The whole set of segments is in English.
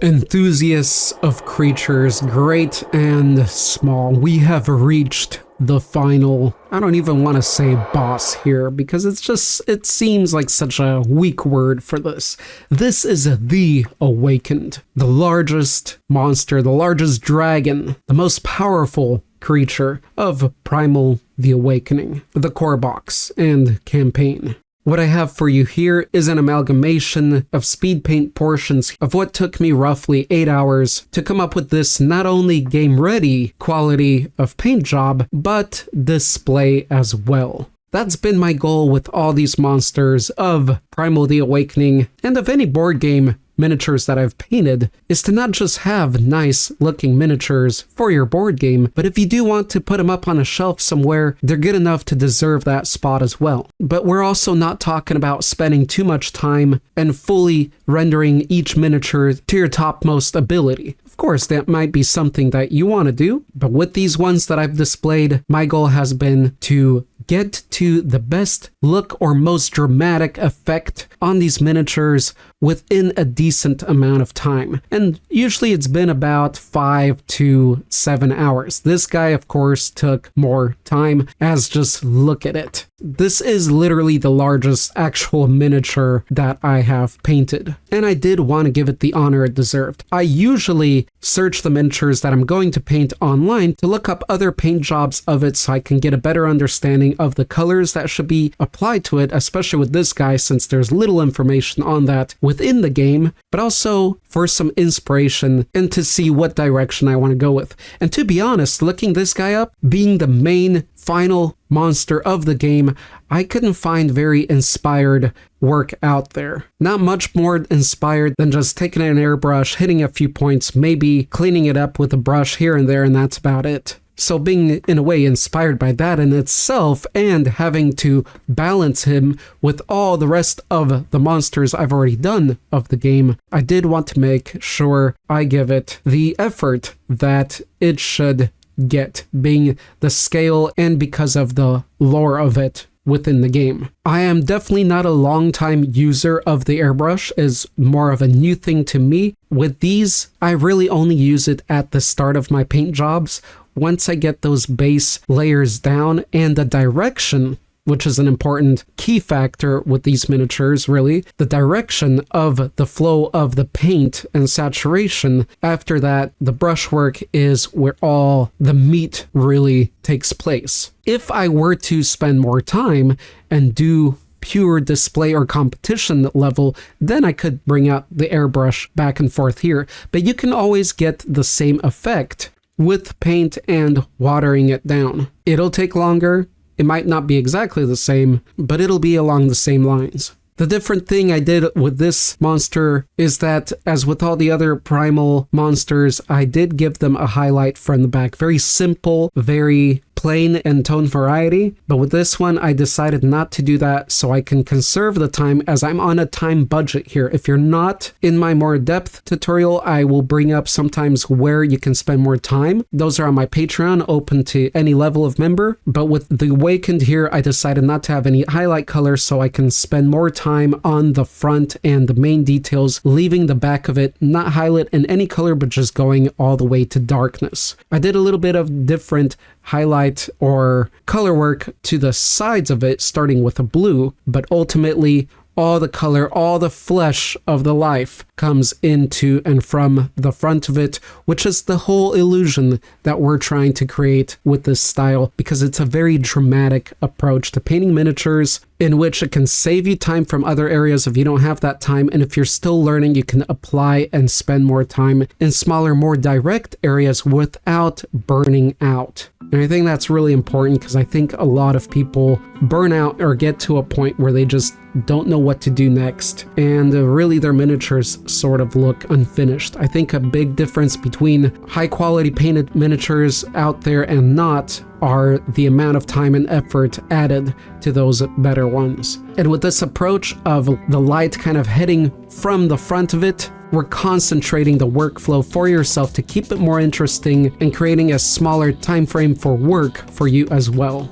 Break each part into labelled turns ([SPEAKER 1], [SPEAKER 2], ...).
[SPEAKER 1] Enthusiasts of creatures, great and small, we have reached the final, I don't even want to say boss here because it seems like such a weak word for this. This is the Awakened, the largest monster, the largest dragon, the most powerful creature of Primal the Awakening, the core box and campaign. What I have for you here is an amalgamation of speed paint portions of what took me roughly 8 hours to come up with this not only game-ready quality of paint job, but display as well. That's been my goal with all these monsters of Primal the Awakening and of any board game miniatures that I've painted, is to not just have nice looking miniatures for your board game, but if you do want to put them up on a shelf somewhere, they're good enough to deserve that spot as well. But we're also not talking about spending too much time and fully rendering each miniature to your topmost ability. Of course, that might be something that you want to do, but with these ones that I've displayed, my goal has been to get to the best look or most dramatic effect on these miniatures within a decent amount of time. And usually it's been about 5 to 7 hours. This guy, of course, took more time, as just look at it. This is literally the largest actual miniature that I have painted, and I did want to give it the honor it deserved. I usually search the miniatures that I'm going to paint online to look up other paint jobs of it so I can get a better understanding of the colors that should be applied to it, especially with this guy since there's little information on that within the game, but also for some inspiration and to see what direction I want to go with. And to be honest, looking this guy up, being the main final monster of the game, I couldn't find very inspired work out there. Not much more inspired than just taking an airbrush, hitting a few points, maybe cleaning it up with a brush here and there, and that's about it. So being in a way inspired by that in itself and having to balance him with all the rest of the monsters I've already done of the game, I did want to make sure I give it the effort that it should get, being the scale and because of the lore of it within the game. I am definitely not a long-time user of the airbrush, is more of a new thing to me. With these, I really only use it at the start of my paint jobs. Once I get those base layers down and the direction, which is an important key factor with these miniatures, really, the direction of the flow of the paint and saturation. After that, the brushwork is where all the meat really takes place. If I were to spend more time and do pure display or competition level, then I could bring out the airbrush back and forth here. But you can always get the same effect with paint and watering it down. It'll take longer. It might not be exactly the same, but it'll be along the same lines. The different thing I did with this monster is that, as with all the other primal monsters, I did give them a highlight from the back. Very simple, very plain and tone variety, but with this one I decided not to do that so I can conserve the time, as I'm on a time budget here. If you're not in my more depth tutorial, I will bring up sometimes where you can spend more time. Those are on my Patreon, open to any level of member, but with the Awakened here I decided not to have any highlight color so I can spend more time on the front and the main details, leaving the back of it not highlight in any color but just going all the way to darkness. I did a little bit of different highlight or color work to the sides of it, starting with a blue, but ultimately all the color, all the flesh of the life comes into and from the front of it, which is the whole illusion that we're trying to create with this style, because it's a very dramatic approach to painting miniatures in which it can save you time from other areas if you don't have that time, and if you're still learning, you can apply and spend more time in smaller, more direct areas without burning out. And I think that's really important because I think a lot of people burn out or get to a point where they just don't know what to do next, and really their miniatures sort of look unfinished. I think a big difference between high quality painted miniatures out there and not are the amount of time and effort added to those better ones. And with this approach of the light kind of heading from the front of it, we're concentrating the workflow for yourself to keep it more interesting and creating a smaller time frame for work for you as well.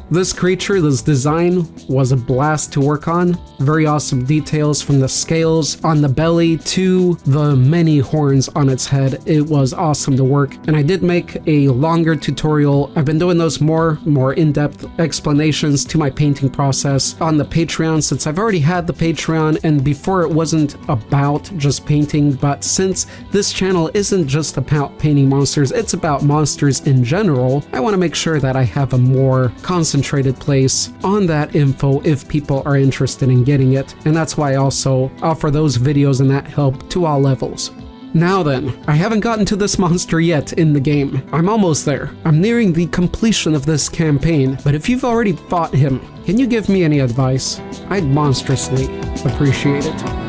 [SPEAKER 1] This creature, this design, was a blast to work on. Very awesome details from the scales on the belly to the many horns on its head. It was awesome to work, and I did make a longer tutorial. I've been doing those more in-depth explanations to my painting process on the Patreon, since I've already had the Patreon, and before it wasn't about just painting, but since this channel isn't just about painting monsters, it's about monsters in general, I want to make sure that I have a more concentrated place on that info if people are interested in getting it, and that's why I also offer those videos and that help to all levels. Now then, I haven't gotten to this monster yet in the game. I'm almost there. I'm nearing the completion of this campaign, but if you've already fought him, can you give me any advice? I'd monstrously appreciate it.